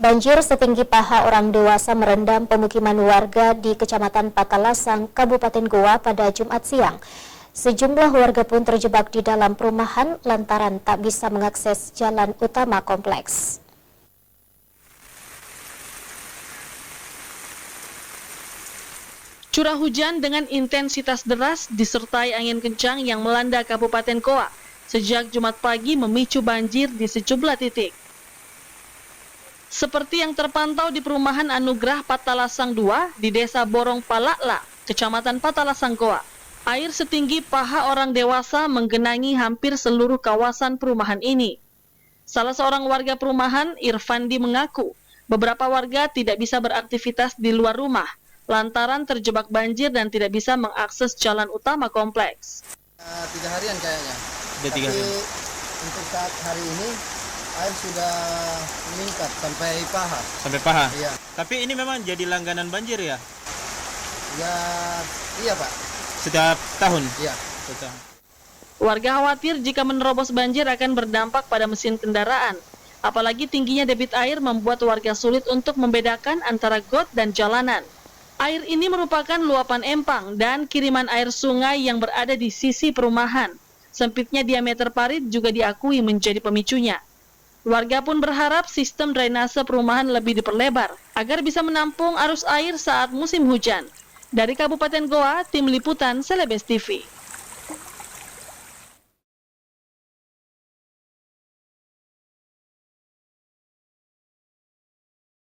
Banjir setinggi paha orang dewasa merendam pemukiman warga di Kecamatan Patalasang, Kabupaten Goa pada Jumat siang. Sejumlah warga pun terjebak di dalam perumahan lantaran tak bisa mengakses jalan utama kompleks. Curah hujan dengan intensitas deras disertai angin kencang yang melanda Kabupaten Goa sejak Jumat pagi memicu banjir di sejumlah titik. Seperti yang terpantau di perumahan Anugrah Patalasang 2 di Desa Borong Palakla, Kecamatan Patalasang Goa. Air setinggi paha orang dewasa menggenangi hampir seluruh kawasan perumahan ini. Salah seorang warga perumahan, Irfandi, mengaku beberapa warga tidak bisa beraktivitas di luar rumah lantaran terjebak banjir dan tidak bisa mengakses jalan utama kompleks. 3 harian kayaknya. Tapi untuk saat hari ini air sudah meningkat sampai paha. Sampai paha? Iya. Tapi ini memang jadi langganan banjir ya? Ya, iya Pak. Setiap tahun? Iya. Setiap tahun. Warga khawatir jika menerobos banjir akan berdampak pada mesin kendaraan. Apalagi tingginya debit air membuat warga sulit untuk membedakan antara got dan jalanan. Air ini merupakan luapan empang dan kiriman air sungai yang berada di sisi perumahan. Sempitnya diameter parit juga diakui menjadi pemicunya. Warga pun berharap sistem drainase perumahan lebih diperlebar agar bisa menampung arus air saat musim hujan. Dari Kabupaten Goa, Tim Liputan Celebes TV.